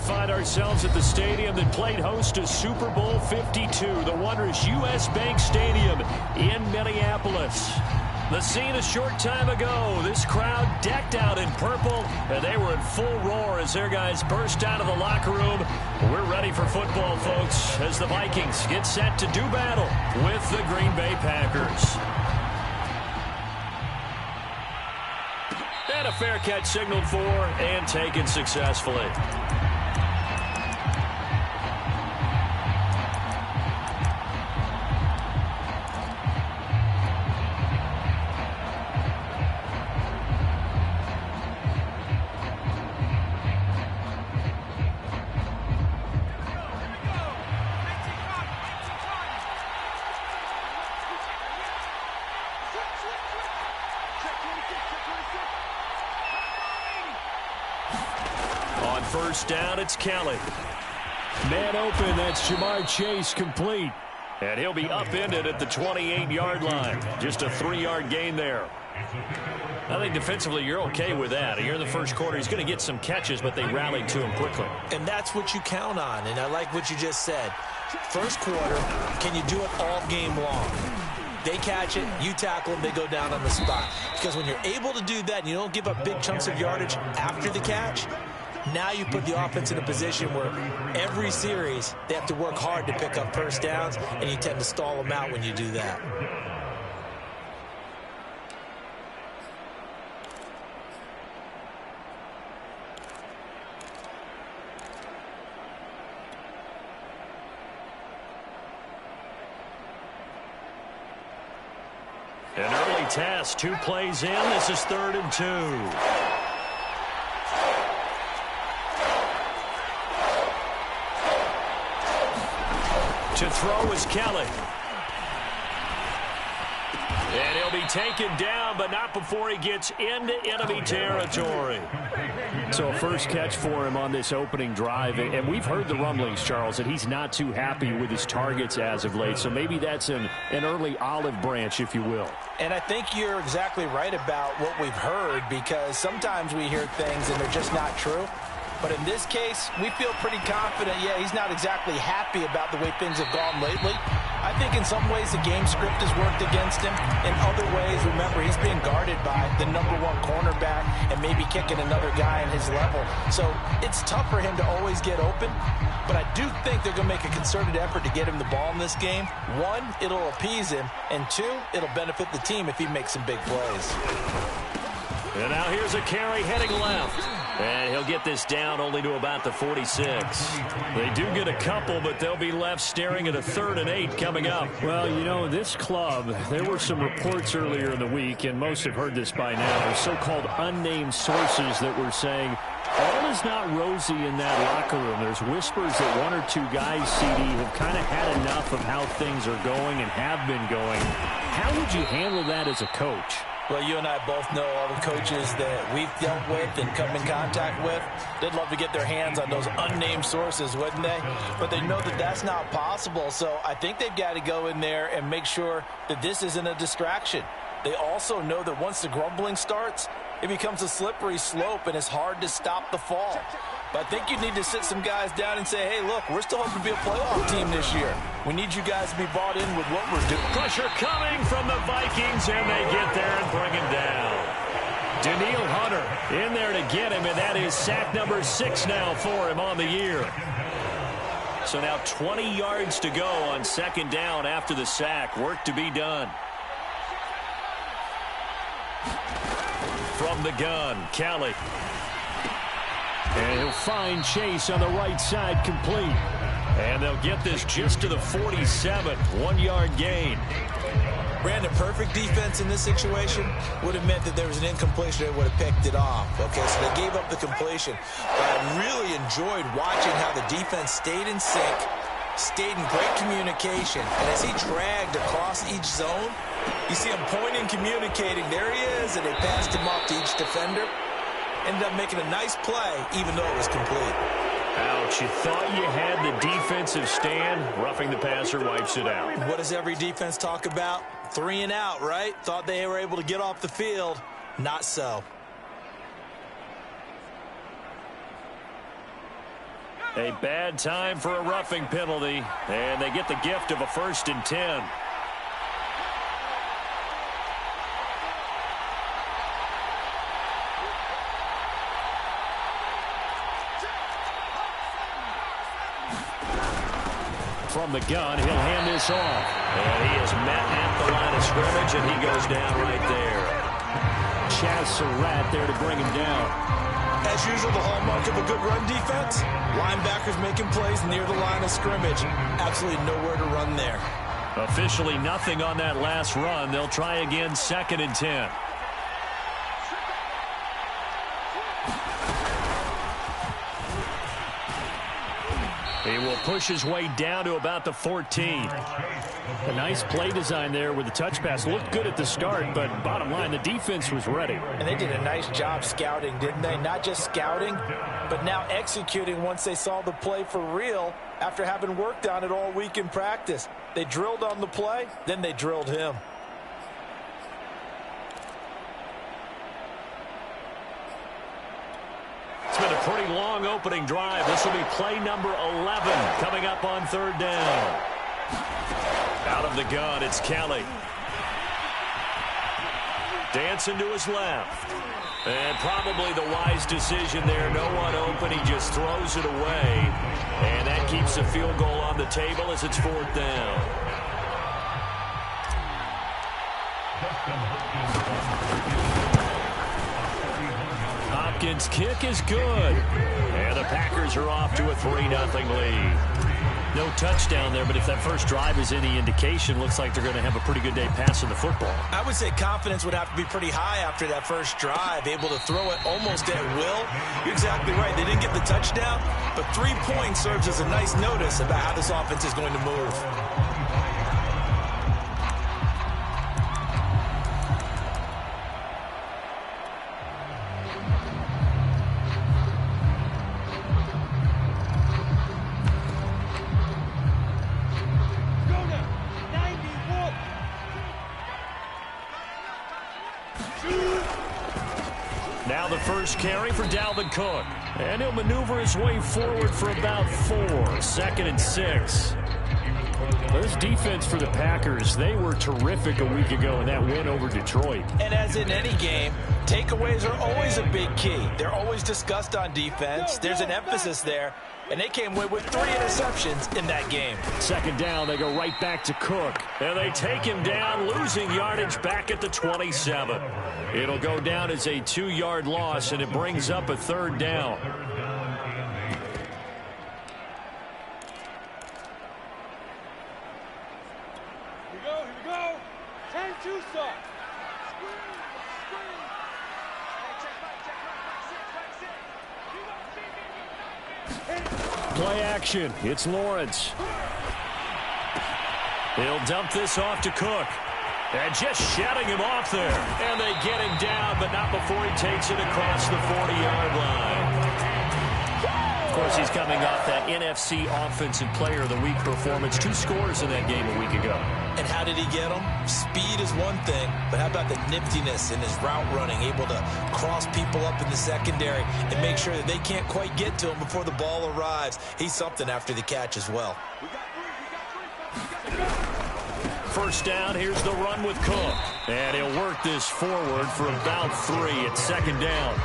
find ourselves at the stadium that played host to Super Bowl 52, the wondrous U.S. Bank Stadium in Minneapolis. The scene a short time ago, this crowd decked out in purple, and they were in full roar as their guys burst out of the locker room. We're ready for football, folks, as the Vikings get set to do battle with the Green Bay Packers. And a fair catch signaled for and taken successfully. On first down, it's Kelly. Man open, that's Ja'Marr Chase complete. And he'll be upended at the 28-yard line. Just a 3-yard gain there. I think defensively you're okay with that. You're in the first quarter. He's going to get some catches, but they rallied to him quickly. And that's what you count on, and I like what you just said. First quarter, can you do it all game long? They catch it, you tackle them, they go down on the spot. Because when you're able to do that and you don't give up big chunks of yardage after the catch, now you put the offense in a position where every series they have to work hard to pick up first downs, and you tend to stall them out when you do that. An early test, 2 plays in. This is 3rd and 2. To throw is Kelly. And he'll be taken down, but not before he gets into enemy territory. So a first catch for him on this opening drive. And we've heard the rumblings, Charles, that he's not too happy with his targets as of late. So maybe that's an early olive branch, if you will. And I think you're exactly right about what we've heard, because sometimes we hear things and they're just not true. But in this case, we feel pretty confident. Yeah, he's not exactly happy about the way things have gone lately. I think in some ways the game script has worked against him. In other ways, remember, he's being guarded by the #1 cornerback and maybe kicking another guy in his level. So it's tough for him to always get open. But I do think they're going to make a concerted effort to get him the ball in this game. 1, it'll appease him. And 2, it'll benefit the team if he makes some big plays. And now here's a carry heading left. And he'll get this down only to about the 46. They do get a couple, but they'll be left staring at a 3rd and 8 coming up. Well, you know, this club, there were some reports earlier in the week, and most have heard this by now, so-called unnamed sources that were saying all is not rosy in that locker room. There's whispers that 1 or 2 guys, CD, have kind of had enough of how things are going and have been going. How would you handle that as a coach? Well, you and I both know all the coaches that we've dealt with and come in contact with. They'd love to get their hands on those unnamed sources, wouldn't they? But they know that that's not possible. So I think they've got to go in there and make sure that this isn't a distraction. They also know that once the grumbling starts, it becomes a slippery slope and it's hard to stop the fall. But I think you need to sit some guys down and say, hey, look, we're still hoping to be a playoff team this year. We need you guys to be bought in with what we're doing. Pressure coming from the Vikings, and they get there and bring him down. Danielle Hunter in there to get him, and that is sack number 6 now for him on the year. So now 20 yards to go on 2nd down after the sack. Work to be done. From the gun, Kelly. And he'll find Chase on the right side complete. And they'll get this just to the 47. 1-yard gain. Brandon, perfect defense in this situation would have meant that there was an incompletion that would have picked it off. Okay, so they gave up the completion. But I really enjoyed watching how the defense stayed in sync, stayed in great communication. And as he dragged across each zone, you see him pointing, communicating. There he is, and they passed him off to each defender. Ended up making a nice play, even though it was complete. Ouch, you thought you had the defensive stand. Roughing the passer wipes it out. What does every defense talk about? 3 and out, right? Thought they were able to get off the field. Not so. A bad time for a roughing penalty, and they get the gift of a 1st and 10. From the gun, he'll hand this off. And he is met at the line of scrimmage, and he goes down right there. Chaz Surratt there to bring him down. As usual, the hallmark of a good run defense, linebackers making plays near the line of scrimmage. Absolutely nowhere to run there. Officially nothing on that last run. They'll try again, 2nd and 10. He will push his way down to about the 14. A nice play design there with the touch pass. Looked good at the start, but bottom line, the defense was ready. And they did a nice job scouting, didn't they? Not just scouting, but now executing once they saw the play for real after having worked on it all week in practice. They drilled on the play, then they drilled him. It's been a pretty long opening drive. This will be play number 11 coming up on 3rd down. Out of the gun, it's Kelly. Dancing to his left. And probably the wise decision there. No one open. He just throws it away. And that keeps the field goal on the table as it's 4th down. Hopkins' kick is good. And the Packers are off to a 3-0 lead. No touchdown there, but if that first drive is any indication, looks like they're going to have a pretty good day passing the football. I would say confidence would have to be pretty high after that first drive, able to throw it almost at will. You're exactly right. They didn't get the touchdown, but 3 points serves as a nice notice about how this offense is going to move. Now the first carry for Dalvin Cook. And he'll maneuver his way forward for about 4. 2nd and 6. This defense for the Packers, they were terrific a week ago in that win over Detroit. And as in any game, takeaways are always a big key. They're always discussed on defense. There's an emphasis there. And they came away with 3 interceptions in that game. 2nd down, they go right back to Cook. And they take him down, losing yardage back at the 27. It'll go down as a 2-yard loss, and it brings up a 3rd down. Here we go. 10-2 start. Play action. It's Lawrence. He'll dump this off to Cook. And just shutting him off there. And they get him down, but not before he takes it across the 40-yard line. Of course, he's coming off that NFC Offensive Player of the Week performance. 2 scores in that game a week ago. And how did he get them? Speed is one thing, but how about the niftiness in his route running, able to cross people up in the secondary and make sure that they can't quite get to him before the ball arrives. He's something after the catch as well. First down, here's the run with Cook. And he'll work this forward for about 3 at 2nd down.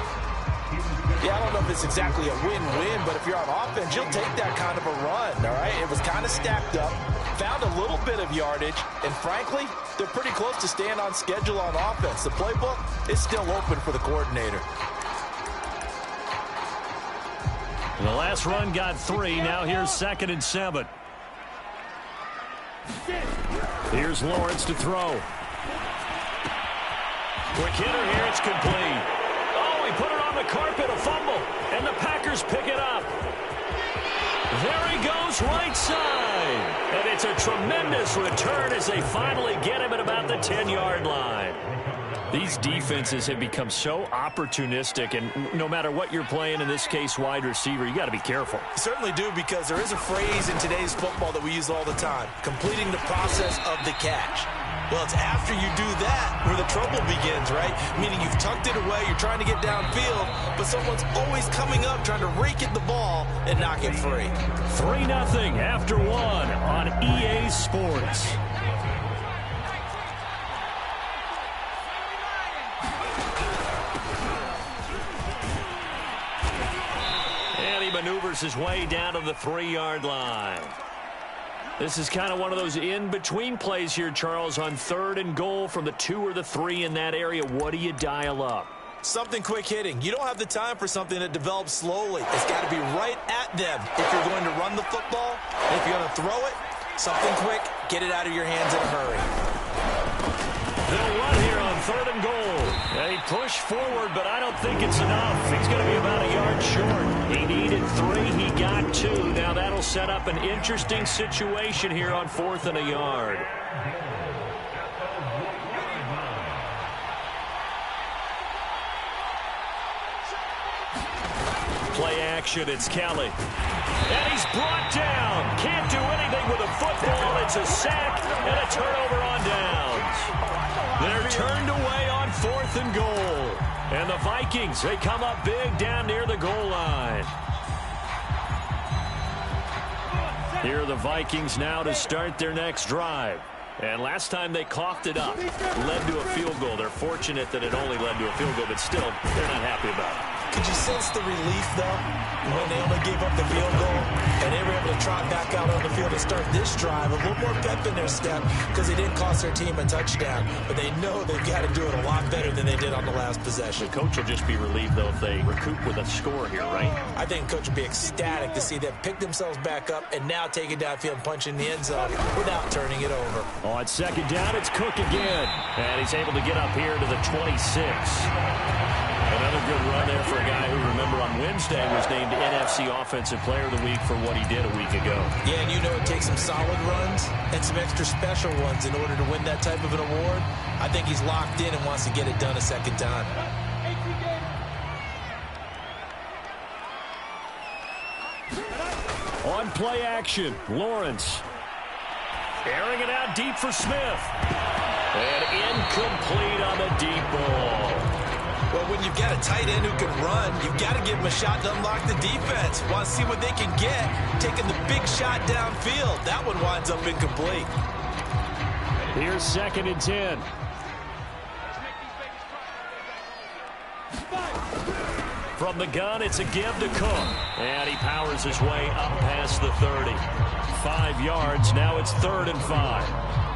Yeah, I don't know if it's exactly a win-win, but if you're on offense, you'll take that kind of a run, all right? It was kind of stacked up, found a little bit of yardage, and frankly, they're pretty close to staying on schedule on offense. The playbook is still open for the coordinator. And the last run got 3. Now here's 2nd and 7. Here's Lawrence to throw. Quick hitter here, it's complete. Oh, he put it on the carpet, a fumble, and the Packers pick it up. There he goes, right side. And it's a tremendous return as they finally get him at about the 10-yard line. These defenses have become so opportunistic, and no matter what you're playing, in this case, wide receiver, you got to be careful. You certainly do, because there is a phrase in today's football that we use all the time, completing the process of the catch. Well, it's after you do that where the trouble begins, right? Meaning you've tucked it away, you're trying to get downfield, but someone's always coming up trying to rake at the ball and knock it free. 3-0 after 1 on EA Sports. And he maneuvers his way down to the 3-yard line. This is kind of one of those in-between plays here, Charles, on 3rd and goal from the 2 or the 3 in that area. What do you dial up? Something quick hitting. You don't have the time for something that develops slowly. It's got to be right at them if you're going to run the football. And if you're going to throw it, something quick, get it out of your hands in a hurry. They'll run here on 3rd and goal. They push forward, but I don't think it's enough. He's going to be about a yard short. He needed 3. He got 2. Now that'll set up an interesting situation here on 4th and a yard. Play action, it's Kelly. And he's brought down. Can't do anything with a football. It's a sack and a turnover on downs. They're turned away on 4th and goal. And the Vikings, they come up big down near the goal line. Here are the Vikings now to start their next drive. And last time they coughed it up, led to a field goal. They're fortunate that it only led to a field goal, but still, they're not happy about it. Could you sense the relief, though, when they only gave up the field goal and they were able to trot back out on the field and start this drive? A little more pep in their step because they didn't cost their team a touchdown. But they know they've got to do it a lot better than they did on the last possession. The coach will just be relieved, though, if they recoup with a score here, right? I think the coach will be ecstatic to see them pick themselves back up and now take it downfield and punch in the end zone without turning it over. On 2nd down, it's Cook again. And he's able to get up here to the 26. Another good run there for a guy who, remember, on Wednesday was named NFC Offensive Player of the Week for what he did a week ago. Yeah, and you know it takes some solid runs and some extra special ones in order to win that type of an award. I think he's locked in and wants to get it done a second time. On play action, Lawrence. Airing it out deep for Smith. And incomplete on the deep ball. Well, when you've got a tight end who can run, you've got to give him a shot to unlock the defense. Want to see what they can get, taking the big shot downfield. That one winds up incomplete. Here's 2nd and 10. From the gun, it's a give to Cook. And he powers his way up past the 30. 5 yards, now it's 3rd and 5.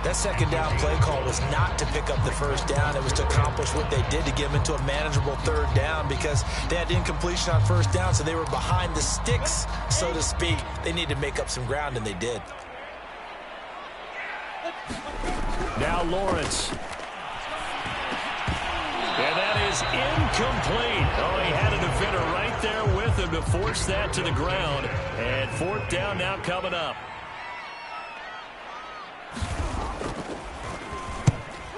That 2nd down play call was not to pick up the 1st down. It was to accomplish what they did to get them into a manageable 3rd down because they had incompletion on 1st down, so they were behind the sticks, so to speak. They needed to make up some ground, and they did. Now Lawrence. And that is incomplete. Oh, he had a defender right there with him to force that to the ground. And 4th down now coming up.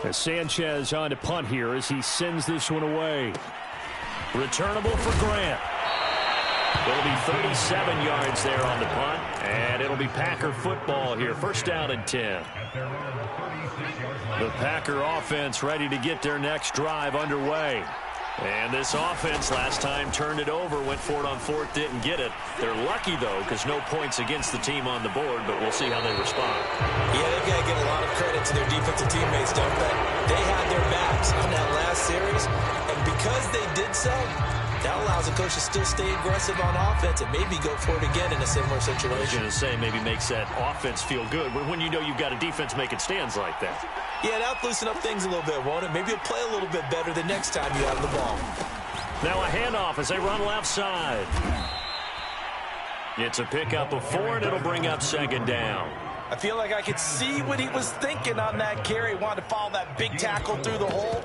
As Sanchez on to punt here as he sends this one away. Returnable for Grant. It'll be 37 yards there on the punt, and it'll be Packer football here. 1st down and 10. The Packer offense ready to get their next drive underway. And this offense last time turned it over, went for it on 4th, didn't get it. They're lucky, though, because no points against the team on the board, but we'll see how they respond. Yeah, they've got to give a lot of credit to their defensive teammates, don't they? They had their backs on that last series, and because they did so, that allows the coach to still stay aggressive on offense and maybe go for it again in a similar situation. I was going to say, maybe makes that offense feel good when you know you've got a defense making stands like that. Yeah, that'll loosen up things a little bit, won't it? Maybe you'll play a little bit better the next time you have the ball. Now a handoff as they run left side. It's a pickup of 4, and it'll bring up 2nd down. I feel like I could see what he was thinking on that carry. Wanted to follow that big tackle through the hole.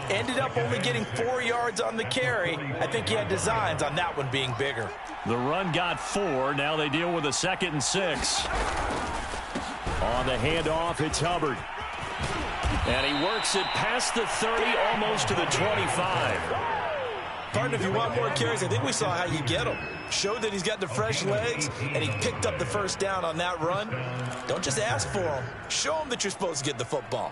Ended up only getting 4 yards on the carry. I think he had designs on that one being bigger. The run got 4. Now they deal with a 2nd and 6. On the handoff, it's Hubbard. And he works it past the 30, almost to the 25. Partner, if you want more carries, I think we saw how you get them. Showed that he's got the fresh legs, and he picked up the 1st down on that run. Don't just ask for him. Show him that you're supposed to get the football.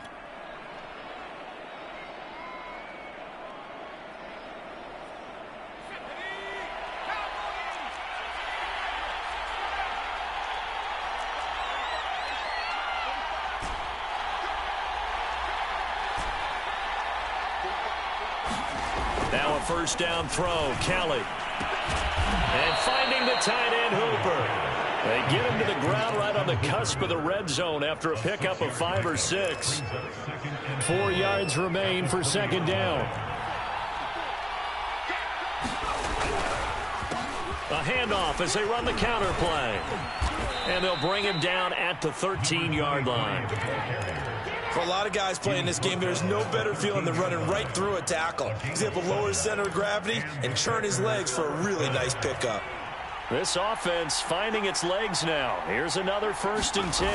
first down throw. Kelly. And finding the tight end, Hooper. They get him to the ground right on the cusp of the red zone after a pickup of 5 or 6. 4 yards remain for second down. A handoff as they run the counter play. And they'll bring him down at the 13-yard line. For a lot of guys playing this game, there's no better feeling than running right through a tackle. He's able to lower his center of gravity and churn his legs for a really nice pickup. This offense finding its legs now. Here's another 1st and 10.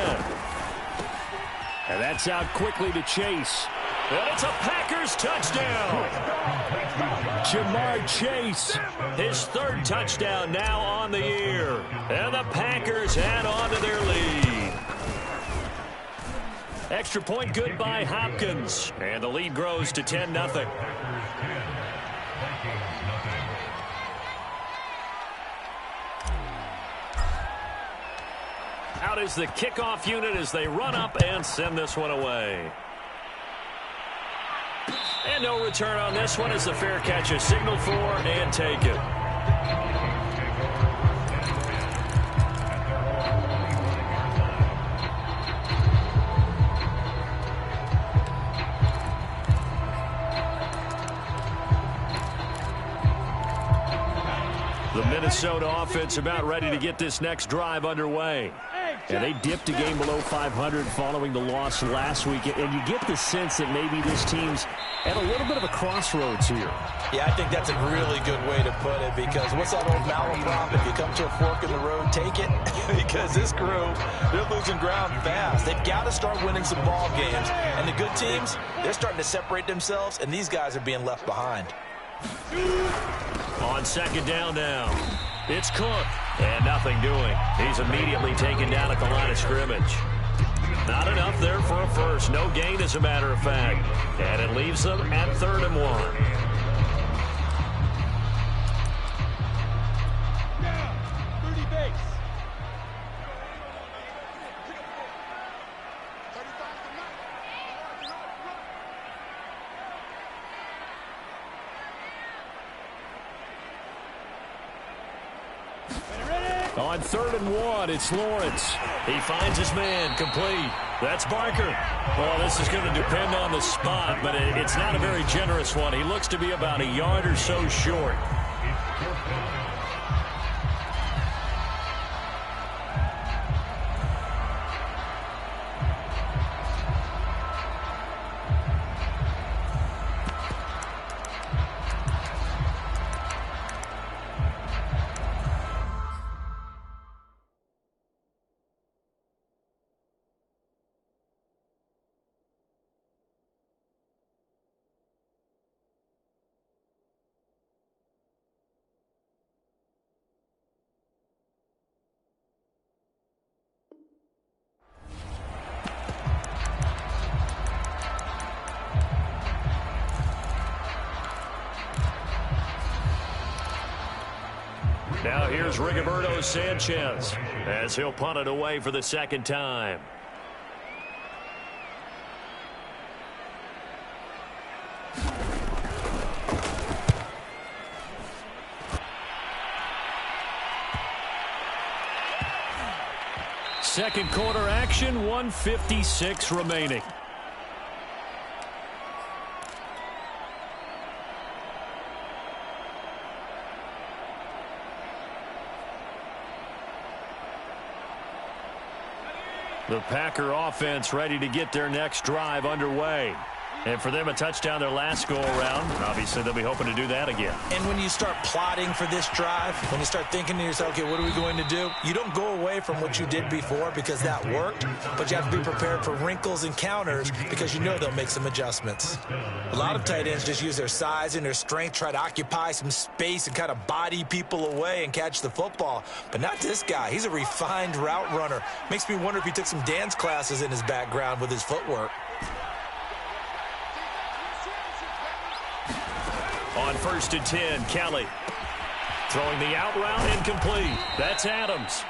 And that's out quickly to Chase. And it's a Packers touchdown. Jamar Chase. His 3rd touchdown now on the year. And the Packers add on to their lead. Extra point good by Hopkins. And the lead grows to 10-0. Out is the kickoff unit as they run up and send this one away. And no return on this one as the fair catch is signaled for and taken. The Minnesota offense about ready to get this next drive underway. And they dipped a game below 500 following the loss last week. And you get the sense that maybe this team's at a little bit of a crossroads here. Yeah, I think that's a really good way to put it, because what's that old malaprop? If you come to a fork in the road, take it. Because this crew, they're losing ground fast. They've got to start winning some ball games. And the good teams, they're starting to separate themselves, and these guys are being left behind. On second down now, it's Cook. And nothing doing. He's immediately taken down at the line of scrimmage. Not enough there for a first. No gain, as a matter of fact. And it leaves them at 3rd and 1. On 3rd and 1, it's Lawrence. He finds his man, complete. That's Barker. Well, this is going to depend on the spot, but it's not a very generous one. He looks to be about a yard or so short. Now here's Rigoberto Sanchez as he'll punt it away for the 2nd time. Second quarter action, 1:56 remaining. The Packer offense ready to get their next drive underway. And for them, a touchdown their last go-around. Obviously, they'll be hoping to do that again. And when you start plotting for this drive, when you start thinking to yourself, okay, what are we going to do? You don't go away from what you did before because that worked, but you have to be prepared for wrinkles and counters because you know they'll make some adjustments. A lot of tight ends just use their size and their strength, try to occupy some space and kind of body people away and catch the football. But not this guy. He's a refined route runner. Makes me wonder if he took some dance classes in his background with his footwork. On 1st and 10, Kelly throwing the out route incomplete. That's Adams.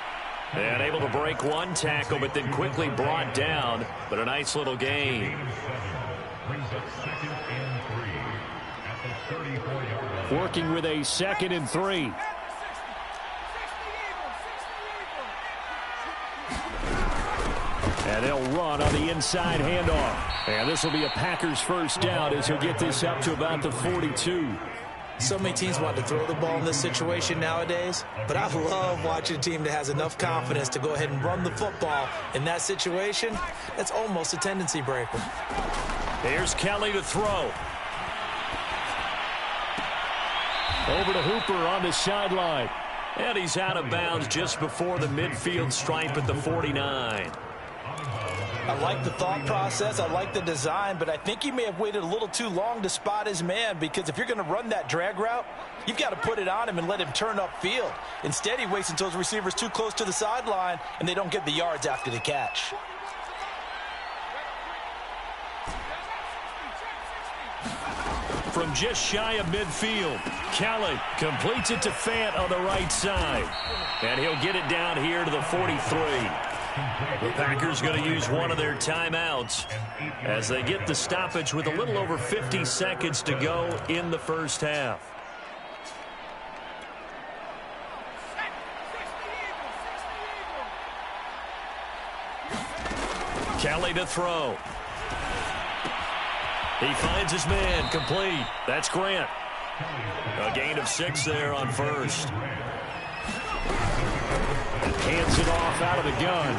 And able to break one tackle, but then quickly brought down. But a nice little gain. Working with a 2nd and 3. And they'll run on the inside handoff. And this will be a Packers first down as he'll get this up to about the 42. So many teams want to throw the ball in this situation nowadays, but I love watching a team that has enough confidence to go ahead and run the football. In that situation, that's almost a tendency breaker. Here's Kelly to throw. Over to Hooper on the sideline. And he's out of bounds just before the midfield stripe at the 49. I like the thought process. I like the design, but I think he may have waited a little too long to spot his man, because if you're going to run that drag route, you've got to put it on him and let him turn upfield. Instead, he waits until his receiver's too close to the sideline, and they don't get the yards after the catch. From just shy of midfield, Kelly completes it to Fant on the right side. And he'll get it down here to the 43. The Packers going to use one of their timeouts as they get the stoppage with a little over 50 seconds to go in the first half. Kelly to throw. He finds his man, complete. That's Grant. A gain of 6 there on first. Hands it off out of the gun.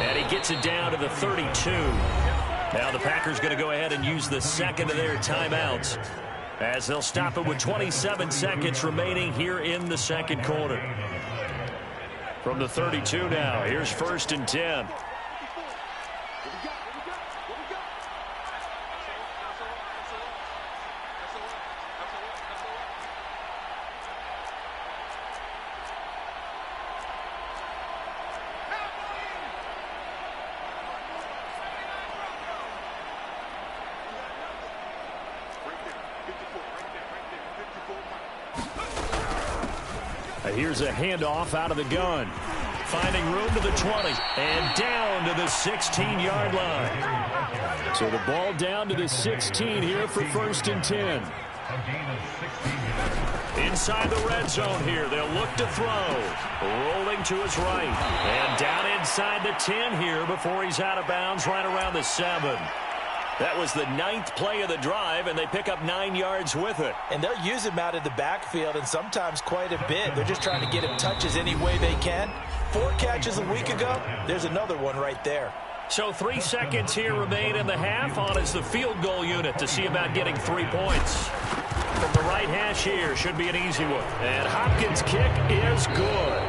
And he gets it down to the 32. Now the Packers going to go ahead and use the second of their timeouts as they'll stop it with 27 seconds remaining here in the second quarter. From the 32 now, here's 1st and 10. Here's a handoff out of the gun. Finding room to the 20. And down to the 16-yard line. So the ball down to the 16 here for 1st and 10. Inside the red zone here. They'll look to throw. Rolling to his right. And down inside the 10 here before he's out of bounds right around the 7. That was the 9th play of the drive, and they pick up 9 yards with it. And they'll use him out of the backfield, and sometimes quite a bit. They're just trying to get him touches any way they can. 4 catches a week ago. There's another one right there. So 3 seconds here remain in the half. On is the field goal unit to see about getting 3 points. From the right hash here, should be an easy one. And Hopkins' kick is good.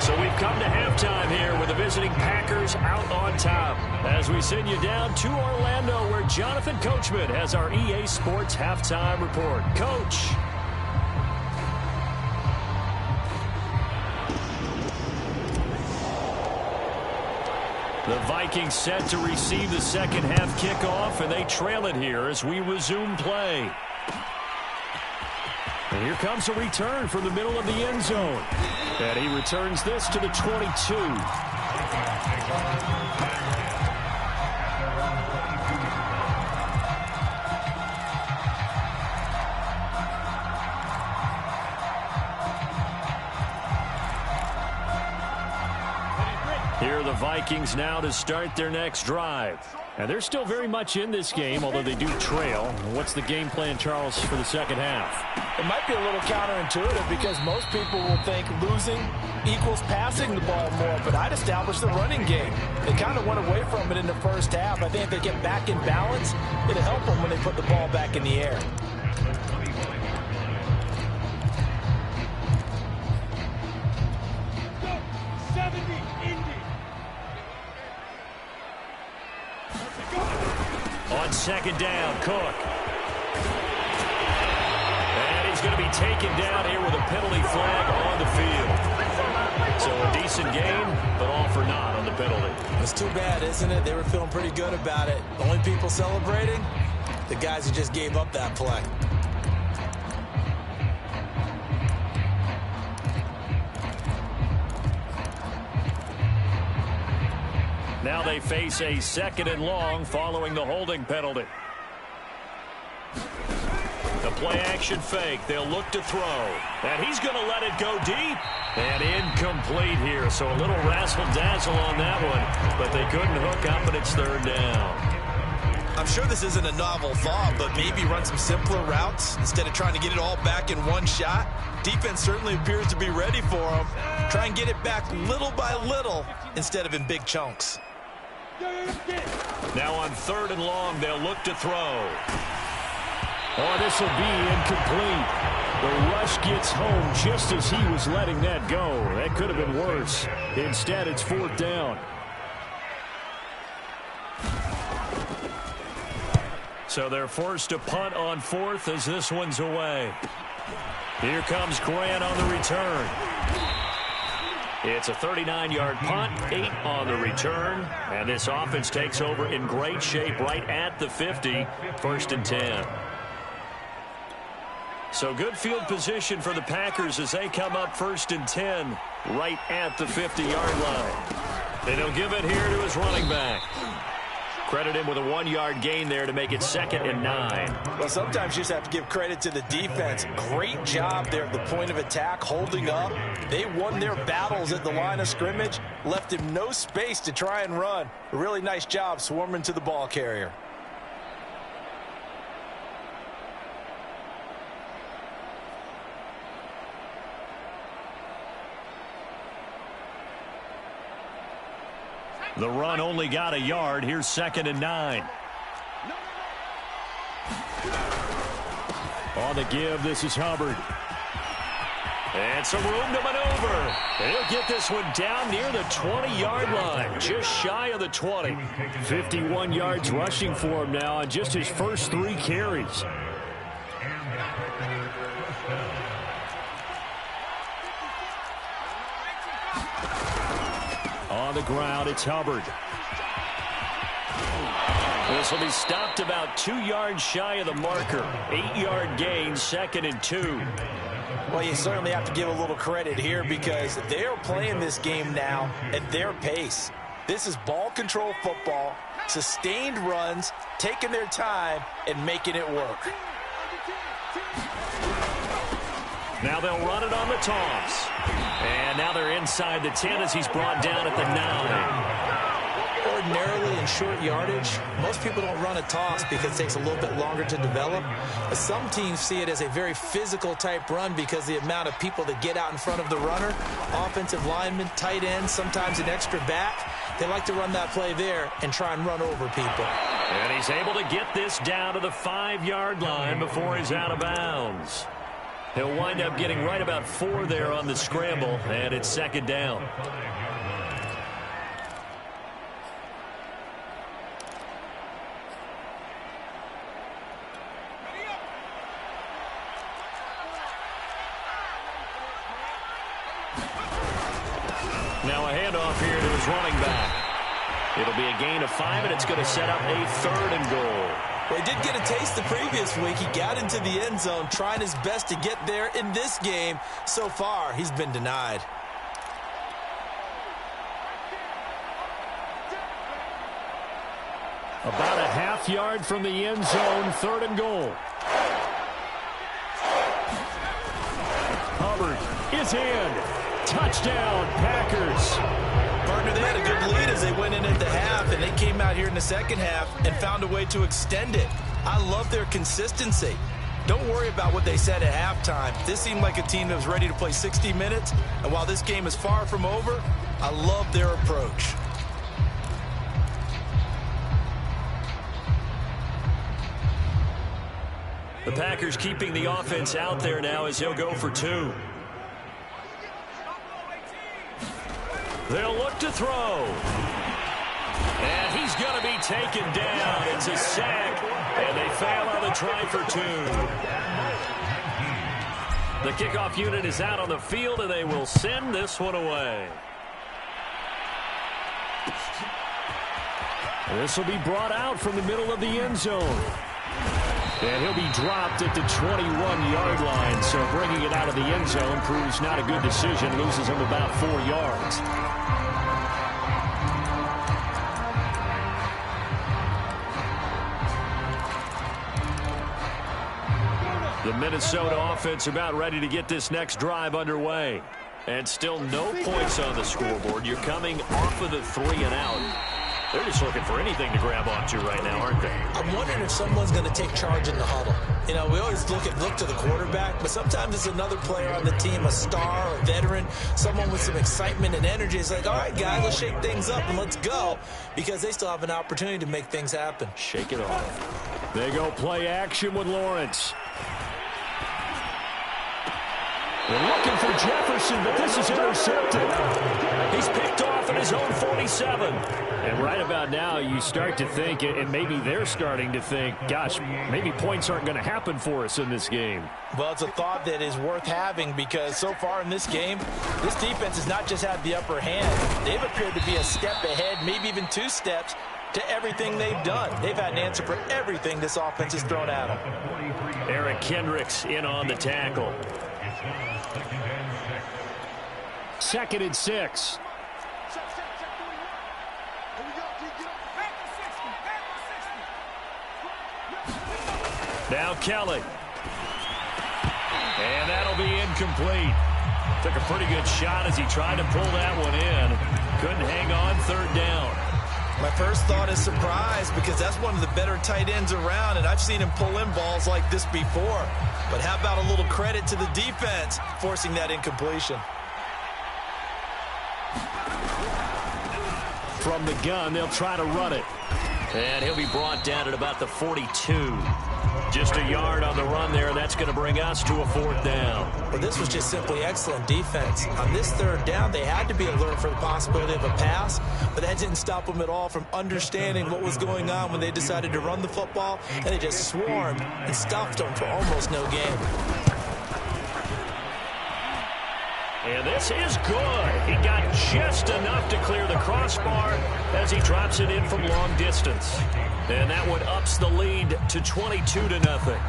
So we've come to halftime here with the visiting Packers out on top as we send you down to Orlando where Jonathan Coachman has our EA Sports halftime report. Coach. The Vikings set to receive the second half kickoff, and they trail it here as we resume play. And here comes a return from the middle of the end zone. And he returns this to the 22. Here are the Vikings now to start their next drive. And they're still very much in this game, although they do trail. What's the game plan, Charles, for the second half? It might be a little counterintuitive because most people will think losing equals passing the ball more, but I'd establish the running game. They kind of went away from it in the first half. I think if they get back in balance, it'll help them when they put the ball back in the air. On second down, Cook. And he's going to be taken down here with a penalty flag on the field. So a decent game, but all for naught on the penalty. It's too bad, isn't it? They were feeling pretty good about it. The only people celebrating, the guys who just gave up that play. Now they face a 2nd and long following the holding penalty. The play action fake. They'll look to throw. And he's going to let it go deep. And incomplete here. So a little razzle-dazzle on that one. But they couldn't hook up, and it's third down. I'm sure this isn't a novel thought, but maybe run some simpler routes instead of trying to get it all back in one shot. Defense certainly appears to be ready for them. Try and get it back little by little instead of in big chunks. Now on 3rd and long, they'll look to throw. Oh, this will be incomplete. The rush gets home just as he was letting that go. That could have been worse. Instead, it's 4th down. So they're forced to punt on 4th as this one's away. Here comes Grant on the return. It's a 39-yard punt, 8 on the return. And this offense takes over in great shape right at the 50, 1st and 10. So good field position for the Packers as they come up 1st and 10 right at the 50-yard line. And he'll give it here to his running back. Credit him with a 1-yard gain there to make it 2nd and 9. Well, sometimes you just have to give credit to the defense. Great job there at the point of attack, holding up. They won their battles at the line of scrimmage, left him no space to try and run. A really nice job swarming to the ball carrier. The run only got a yard. Here's 2nd and 9. On the give, this is Hubbard. And some room to maneuver. He'll get this one down near the 20-yard line, just shy of the 20. 51 yards rushing for him now on just his first 3 carries. On the ground, it's Hubbard. This will be stopped about 2 yards shy of the marker. 8-yard gain, 2nd and 2. Well, you certainly have to give a little credit here because they're playing this game now at their pace. This is ball control football, sustained runs, taking their time, and making it work. Now they'll run it on the toss. And now they're inside the 10 as he's brought down at the 9. Ordinarily in short yardage, most people don't run a toss because it takes a little bit longer to develop. But some teams see it as a very physical type run because the amount of people that get out in front of the runner, offensive linemen, tight ends, sometimes an extra back, they like to run that play there and try and run over people. And he's able to get this down to the 5-yard line before he's out of bounds. He'll wind up getting right about 4 there on the scramble, and it's 2nd down. Now a handoff here to his running back. It'll be a gain of 5, and it's going to set up a 3rd and goal. Well, he did get a taste the previous week. He got into the end zone, trying his best to get there in this game. So far, he's been denied. About a half yard from the end zone, 3rd and goal. Hubbard is in. Touchdown, Packers. Partner, they had a good lead as they went in at the half, and they came out here in the second half and found a way to extend it. I love their consistency. Don't worry about what they said at halftime. This seemed like a team that was ready to play 60 minutes, and while this game is far from over, I love their approach. The Packers keeping the offense out there now as he'll go for 2. They'll look to throw. And he's going to be taken down. It's a sack, and they fail on the try for 2. The kickoff unit is out on the field, and they will send this one away. This will be brought out from the middle of the end zone. And he'll be dropped at the 21-yard line, so bringing it out of the end zone proves not a good decision. Loses him about 4 yards. The Minnesota offense about ready to get this next drive underway. And still no points on the scoreboard. You're coming off of the 3 and out. They're just looking for anything to grab onto right now, aren't they? I'm wondering if someone's going to take charge in the huddle. You know, we always look to the quarterback, but sometimes it's another player on the team, a star, a veteran, someone with some excitement and energy. It's like, all right, guys, let's shake things up and let's go, because they still have an opportunity to make things happen. Shake it off. They go play action with Lawrence. They're looking for Jefferson, but this is intercepted. He's picked off at his own 47. And right about now, you start to think, and maybe they're starting to think, gosh, maybe points aren't going to happen for us in this game. Well, it's a thought that is worth having, because so far in this game, this defense has not just had the upper hand. They've appeared to be a step ahead, maybe even 2 steps, to everything they've done. They've had an answer for everything this offense has thrown at them. Eric Kendricks in on the tackle. 2nd and 6. Now Kelly. And that'll be incomplete. Took a pretty good shot as he tried to pull that one in. Couldn't hang on 3rd down. My first thought is surprise, because that's one of the better tight ends around, and I've seen him pull in balls like this before. But how about a little credit to the defense forcing that incompletion? From the gun, they'll try to run it. And he'll be brought down at about the 42. Just a yard on the run there. That's going to bring us to a 4th down. Well, this was just simply excellent defense. On this 3rd down, they had to be alert for the possibility of a pass, but that didn't stop them at all from understanding what was going on when they decided to run the football, and they just swarmed and stuffed them for almost no gain. And this is good. He got just enough to clear the crossbar as he drops it in from long distance. And that one ups the lead to 22-0.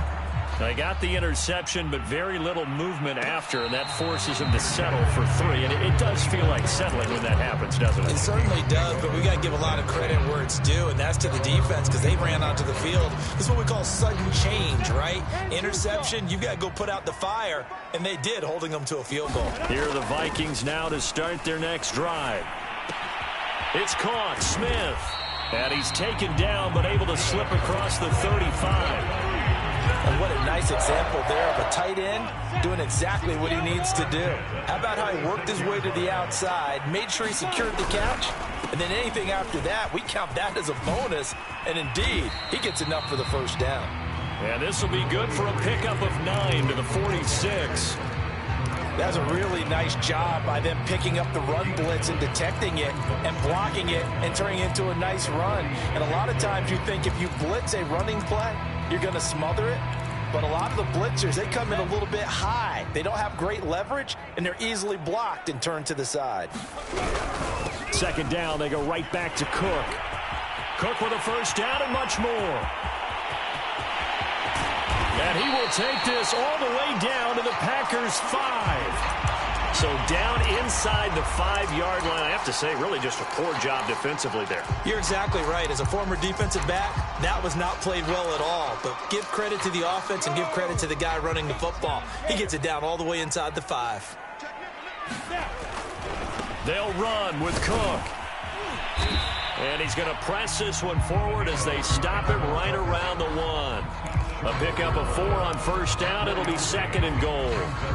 They got the interception, but very little movement after, and that forces him to settle for 3. And it does feel like settling when that happens, doesn't it? It certainly does, but we got to give a lot of credit where it's due, and that's to the defense, because they ran onto the field. This is what we call sudden change, right? Interception, you got to go put out the fire, and they did, holding them to a field goal. Here are the Vikings now to start their next drive. It's caught, Smith. And he's taken down, but able to slip across the 35. And what a nice example there of a tight end doing exactly what he needs to do. How about how he worked his way to the outside, made sure he secured the catch, and then anything after that, we count that as a bonus. And indeed, he gets enough for the 1st down. And this will be good for a pickup of 9 to the 46. That's a really nice job by them picking up the run blitz and detecting it and blocking it and turning it into a nice run. And a lot of times you think if you blitz a running play, you're going to smother it. But a lot of the blitzers, they come in a little bit high. They don't have great leverage, and they're easily blocked and turned to the side. 2nd down, they go right back to Cook. Cook with a 1st down and much more. And he will take this all the way down to the Packers' 5. So down inside the 5-yard line. I have to say, really just a poor job defensively there. You're exactly right. As a former defensive back, that was not played well at all. But give credit to the offense and give credit to the guy running the football. He gets it down all the way inside the 5. They'll run with Cook. And he's going to press this one forward as they stop it right around the 1. A pickup of 4 on 1st down. It'll be 2nd and goal.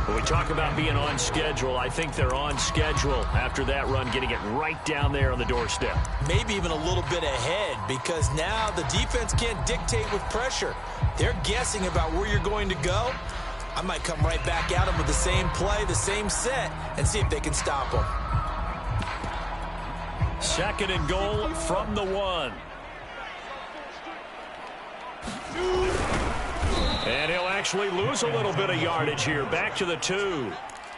When we talk about being on schedule, I think they're on schedule after that run, getting it right down there on the doorstep. Maybe even a little bit ahead, because now the defense can't dictate with pressure. They're guessing about where you're going to go. I might come right back at them with the same play, the same set, and see if they can stop them. 2nd and goal from the 1. And he'll actually lose a little bit of yardage here. Back to the 2.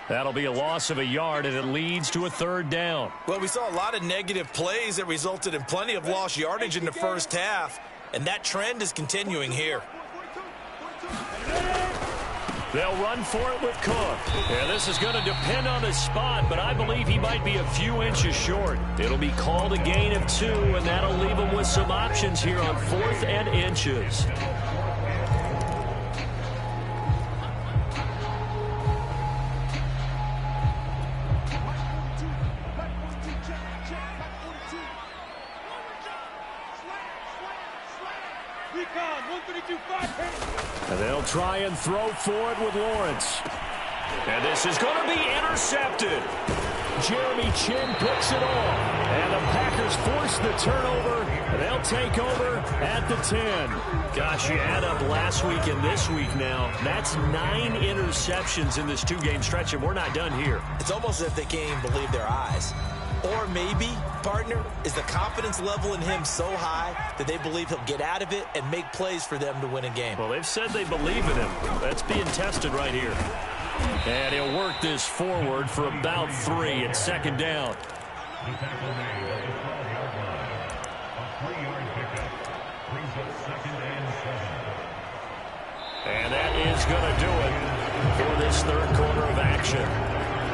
That'll be a loss of a yard, and it leads to a 3rd down. Well, we saw a lot of negative plays that resulted in plenty of lost yardage in the 1st half, and that trend is continuing here. They'll run for it with Cook. Yeah, this is going to depend on the spot, but I believe he might be a few inches short. It'll be called a gain of 2, and that'll leave him with some options here on 4th and inches. And they'll try and throw for it with Lawrence. And this is going to be intercepted. Jeremy Chinn picks it off. And the Packers force the turnover. They'll take over at the 10. Gosh, you add up last week and this week now. That's 9 interceptions in this 2-game stretch, and we're not done here. It's almost as if they can't even believe their eyes. Or maybe, partner, is the confidence level in him so high that they believe he'll get out of it and make plays for them to win a game. Well, they've said they believe in him. That's being tested right here. And he'll work this forward for about 3 at second down. And that is going to do it for this third quarter of action.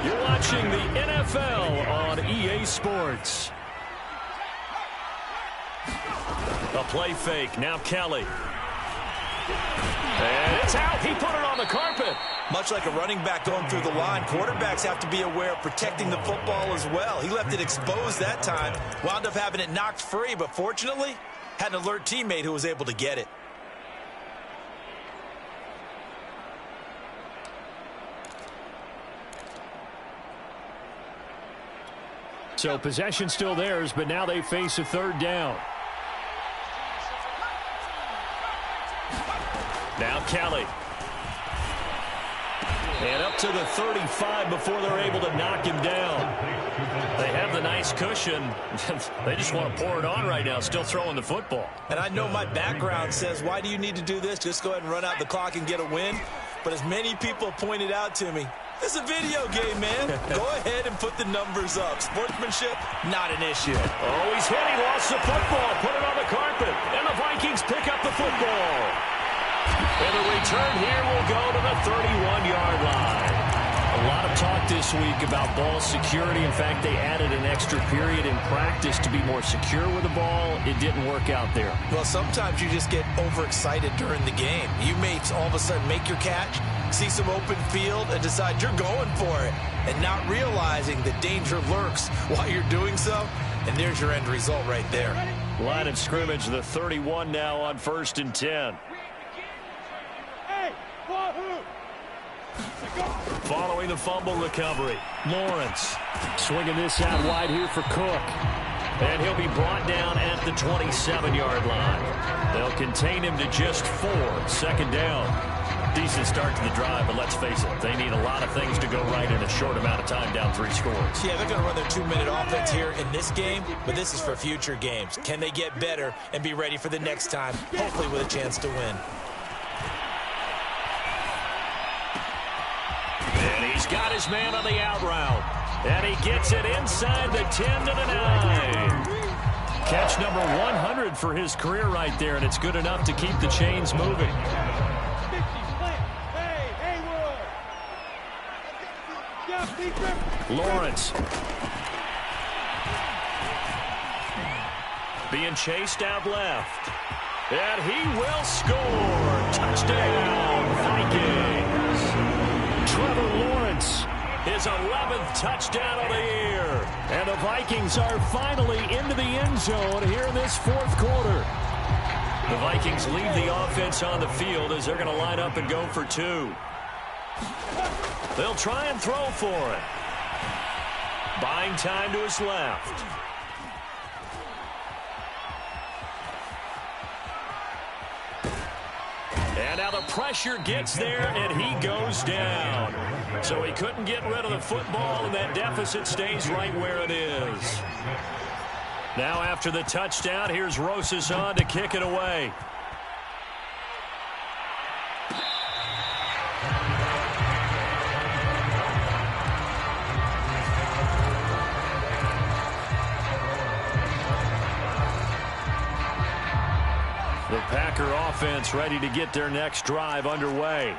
You're watching the NFL on EA Sports. A play fake. Now Kelly. And it's out. He put it on the carpet. Much like a running back going through the line, quarterbacks have to be aware of protecting the football as well. He left it exposed that time, wound up having it knocked free, but fortunately, had an alert teammate who was able to get it. So possession still theirs, but now they face a third down. Now Kelly. And up to the 35 before they're able to knock him down. They have the nice cushion. They just want to pour it on right now, still throwing the football. And I know my background says, why do you need to do this? Just go ahead and run out the clock and get a win. But as many people pointed out to me, this is a video game, man. Go ahead and put the numbers up. Sportsmanship, not an issue. Oh, he's hit. He lost the football. Put it on the carpet. And the Vikings pick up the football. And the return here will go to the 31-yard line. A lot of talk this week about ball security. In fact, they added an extra period in practice to be more secure with the ball. It didn't work out there. Well, sometimes you just get overexcited during the game. You may all of a sudden make your catch, see some open field, and decide you're going for it, and not realizing the danger lurks while you're doing so. And there's your end result right there. Line of scrimmage, the 31 now on 1st and 10. Following the fumble recovery, Lawrence swinging this out wide here for Cook. And he'll be brought down at the 27-yard line. They'll contain him to just 4, second down. Decent start to the drive, but let's face it, they need a lot of things to go right in a short amount of time, down 3 scores. Yeah, they're going to run their 2-minute offense here in this game, but this is for future games. Can they get better and be ready for the next time, hopefully with a chance to win? And he's got his man on the out route. And he gets it inside the 10 to the 9. Catch number 100 for his career right there, and it's good enough to keep the chains moving. Lawrence. Being chased out left. And he will score. Touchdown, Vikings. Trevor Lawrence, his 11th touchdown of the year. And the Vikings are finally into the end zone here in this fourth quarter. The Vikings leave the offense on the field as they're going to line up and go for 2. They'll try and throw for it. Buying time to his left. And now the pressure gets there, and he goes down. So he couldn't get rid of the football, and that deficit stays right where it is. Now after the touchdown, here's Rosas on to kick it away. The Packer offense ready to get their next drive underway.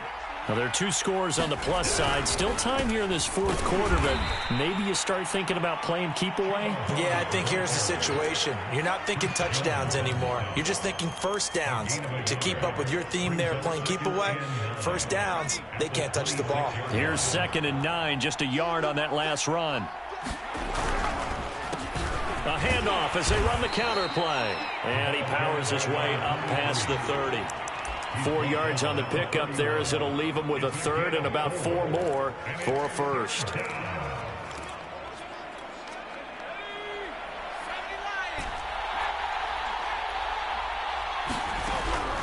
Now, there are 2 scores on the plus side. Still time here in this fourth quarter, but maybe you start thinking about playing keep away? Yeah, I think here's the situation. You're not thinking touchdowns anymore. You're just thinking first downs. To keep up with your theme there, playing keep away, first downs, they can't touch the ball. Here's 2nd and 9, just a yard on that last run. A handoff as they run the counter play. And he powers his way up past the 30. 4 yards on the pickup there, as it'll leave him with a third and about 4 more for a first.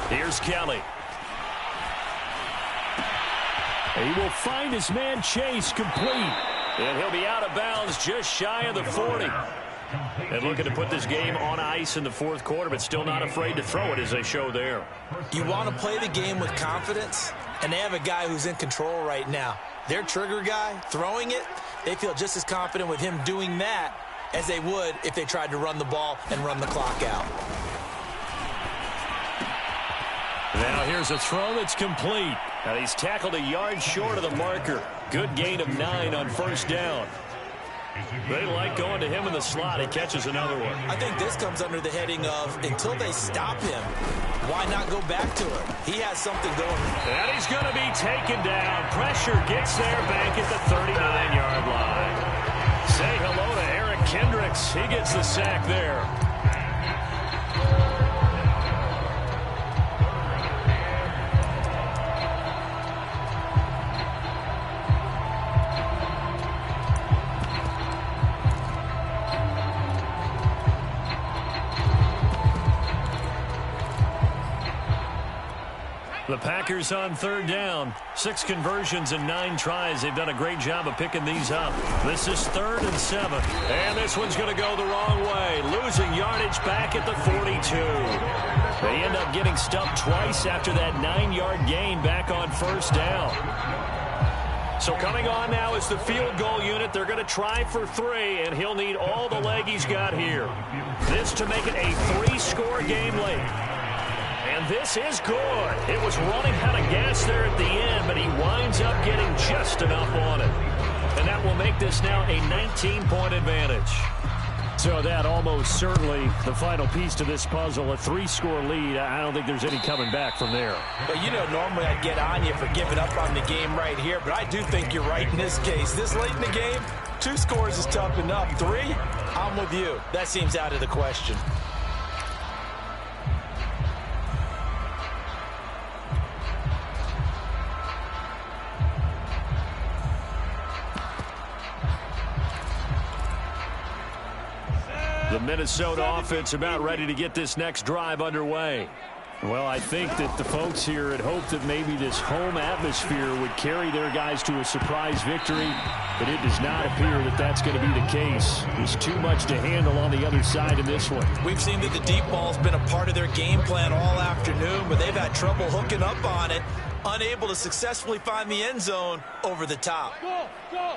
Here's Kelly. He will find his man Chase, complete. And he'll be out of bounds just shy of the 40. And looking to put this game on ice in the fourth quarter, but still not afraid to throw it, as they show there. You want to play the game with confidence, and they have a guy who's in control right now. Their trigger guy, throwing it, they feel just as confident with him doing that as they would if they tried to run the ball and run the clock out. Now here's a throw that's complete. And he's tackled a yard short of the marker. Good gain of 9 on first down. They like going to him in the slot. He catches another one. I think this comes under the heading of, until they stop him, why not go back to him? He has something going. And he's going to be taken down. Pressure gets there back at the 39-yard line. Say hello to Eric Kendricks. He gets the sack there. The Packers on third down. 6 conversions and 9 tries. They've done a great job of picking these up. This is 3rd and 7. And this one's going to go the wrong way. Losing yardage back at the 42. They end up getting stuffed twice after that 9-yard gain back on first down. So coming on now is the field goal unit. They're going to try for 3, and he'll need all the leg he's got here. This to make it a 3-score game late. And this is good. It was running out of gas there at the end, but he winds up getting just enough on it. And that will make this now a 19-point advantage. So that almost certainly the final piece to this puzzle, a 3-score lead. I don't think there's any coming back from there. But you know, normally I'd get on you for giving up on the game right here, but I do think you're right in this case. This late in the game, 2 scores is tough enough. 3, I'm with you. That seems out of the question. The Minnesota offense about ready to get this next drive underway. Well, I think that the folks here had hoped that maybe this home atmosphere would carry their guys to a surprise victory, but it does not appear that that's going to be the case. There's too much to handle on the other side in this one. We've seen that the deep ball's been a part of their game plan all afternoon, but they've had trouble hooking up on it, unable to successfully find the end zone over the top. Go, go.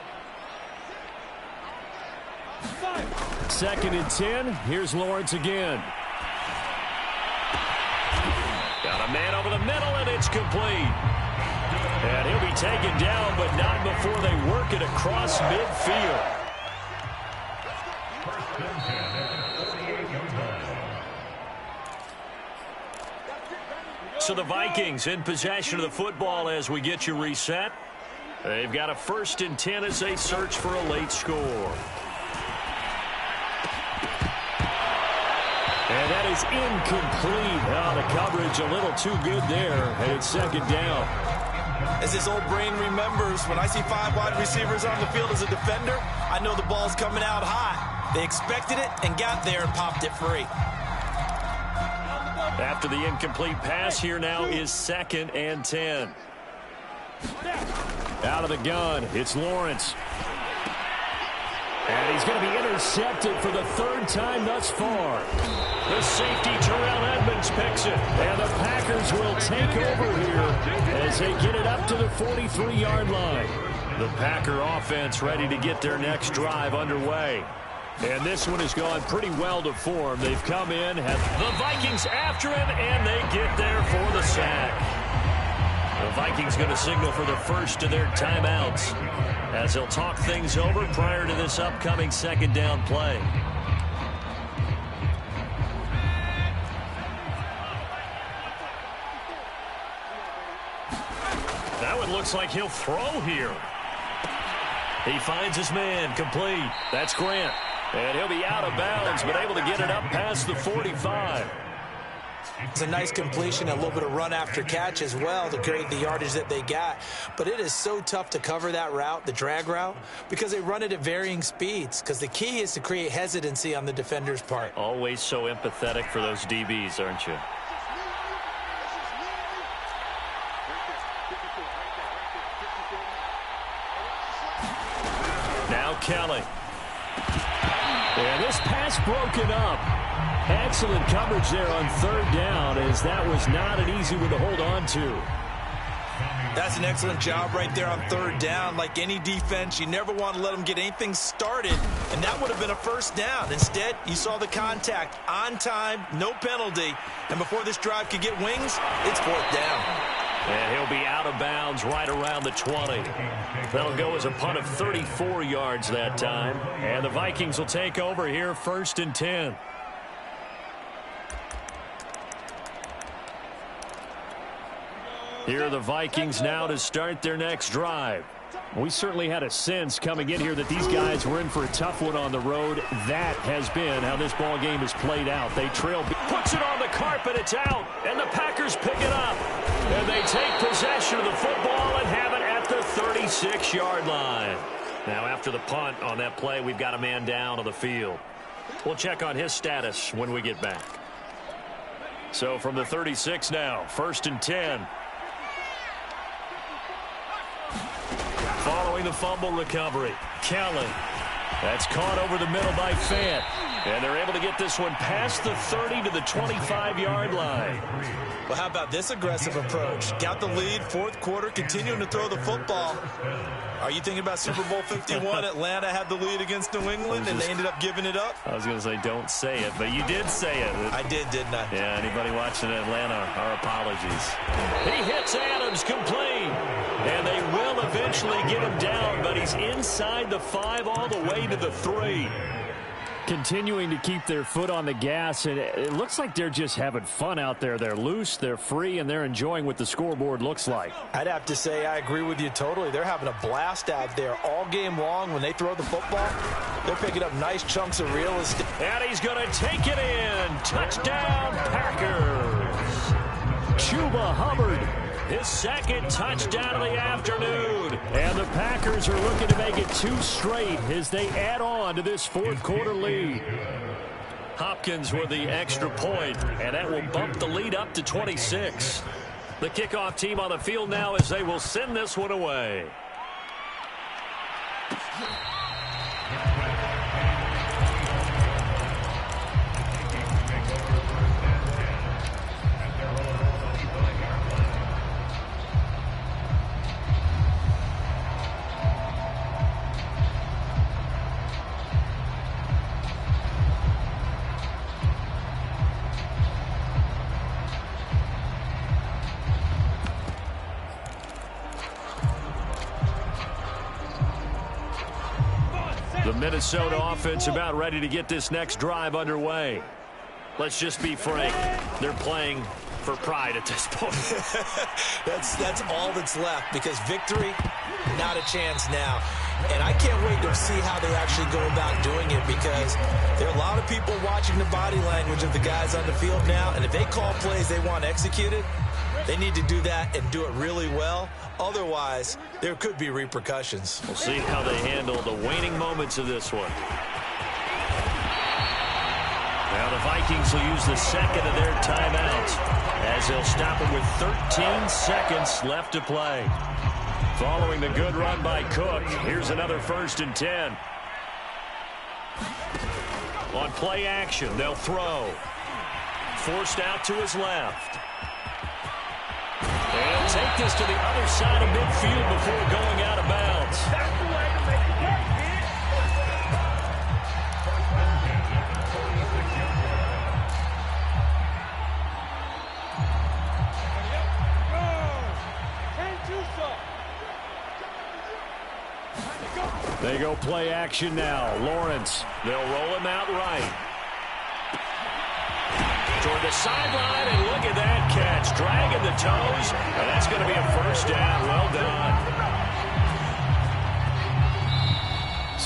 2nd and 10. Here's Lawrence again. Got a man over the middle, and it's complete. And he'll be taken down, but not before they work it across midfield. So the Vikings in possession of the football as we get you reset. They've got a 1st and 10 as they search for a late score. And that is incomplete. Oh, the coverage a little too good there, and it's 2nd down. As his old brain remembers, when I see 5 wide receivers on the field as a defender, I know the ball's coming out hot. They expected it and got there and popped it free. After the incomplete pass, here now is 2nd and 10. Out of the gun, it's Lawrence. And he's going to be intercepted for the 3rd time thus far. The safety, Terrell Edmonds, picks it. And the Packers will take over here as they get it up to the 43-yard line. The Packer offense ready to get their next drive underway. And this one has gone pretty well to form. They've come in, have the Vikings after him, and they get there for the sack. The Vikings going to signal for the first of their timeouts as they'll talk things over prior to this upcoming 2nd down play. That one looks like he'll throw here. He finds his man, complete. That's Grant. And he'll be out of bounds, but able to get it up past the 45. It's a nice completion, a little bit of run after catch as well to create the yardage that they got. But it is so tough to cover that route, the drag route, because they run it at varying speeds. Because the key is to create hesitancy on the defender's part. Always so empathetic for those DBs, aren't you? Now Kelly. And this pass broken up. Excellent coverage there on third down, as that was not an easy one to hold on to. That's an excellent job right there on third down. Like any defense, you never want to let them get anything started, and that would have been a first down. Instead, you saw the contact on time, no penalty, and before this drive could get wings, it's fourth down. And he'll be out of bounds right around the 20. That'll go as a punt of 34 yards that time. And the Vikings will take over here, 1st and 10. Here are the Vikings now to start their next drive. We certainly had a sense coming in here that these guys were in for a tough one on the road. That has been how this ball game has played out. They trail, puts it on the carpet, it's out, and the Packers pick it up. And they take possession of the football and have it at the 36-yard line. Now after the punt on that play, we've got a man down on the field. We'll check on his status when we get back. So from the 36 now, 1st and 10. Following the fumble recovery, Kelly. That's caught over the middle by Fant. And they're able to get this one past the 30 to the 25-yard line. Well, how about this aggressive approach? Got the lead, fourth quarter, continuing to throw the football. Are you thinking about Super Bowl 51? Atlanta had the lead against New England, and they ended up giving it up? I was going to say don't say it, but you did say it. I did, didn't I? Yeah, anybody watching Atlanta, our apologies. He hits Adams complete. And they will eventually get him down, but he's inside the 5 all the way to the 3. Continuing to keep their foot on the gas, and it looks like they're just having fun out there. They're loose, they're free, and they're enjoying what the scoreboard looks like. I'd have to say I agree with you totally. They're having a blast out there all game long. When they throw the football, they're picking up nice chunks of real estate. And he's going to take it in. Touchdown, Packers. Chuba Hubbard. His second touchdown of the afternoon. And the Packers are looking to make it 2 straight as they add on to this fourth quarter lead. Hopkins with the extra point, and that will bump the lead up to 26. The kickoff team on the field now as they will send this one away. The Minnesota offense about ready to get this next drive underway. Let's just be frank. They're playing for pride at this point. That's all that's left, because victory, not a chance now. And I can't wait to see how they actually go about doing it, because there are a lot of people watching the body language of the guys on the field now, and if they call plays they want executed, they need to do that and do it really well. Otherwise, there could be repercussions. We'll see how they handle the waning moments of this one. Now the Vikings will use the second of their timeouts as they'll stop it with 13 seconds left to play. Following the good run by Cook, here's another 1st and 10. On play action, they'll throw. Forced out to his left. And take this to the other side of midfield before going out of bounds. That's the way to make it work, kid. They go play action now. Lawrence, they'll roll him out right. Toward the sideline, and look at that catch. Dragging the toes, and that's going to be a 1st down. Well done.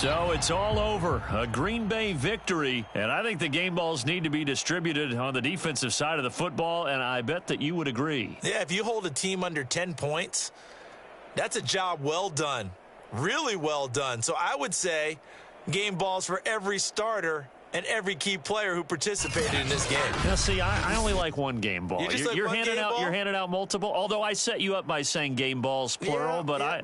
So it's all over. A Green Bay victory, and I think the game balls need to be distributed on the defensive side of the football, and I bet that you would agree. Yeah, if you hold a team under 10 points, that's a job well done. Really well done. So I would say game balls for every starter and every key player who participated in this game. Now, see, I only like one game ball. You're handing out multiple. Although I set you up by saying game balls plural, but I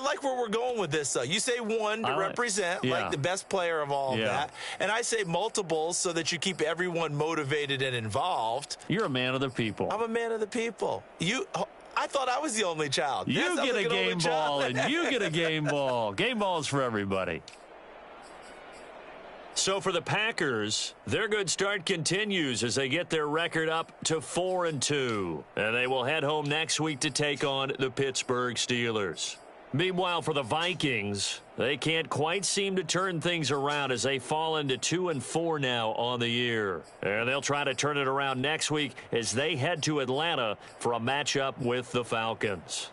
like where we're going with this. Though you say one to represent like the best player of all of that, and I say multiples so that you keep everyone motivated and involved. You're a man of the people. I'm a man of the people. I thought I was the only child. You get a game ball, and you get a game ball. Game balls for everybody. So for the Packers, their good start continues as they get their record up to 4-2. And they will head home next week to take on the Pittsburgh Steelers. Meanwhile, for the Vikings, they can't quite seem to turn things around as they fall into 2-4 now on the year. And they'll try to turn it around next week as they head to Atlanta for a matchup with the Falcons.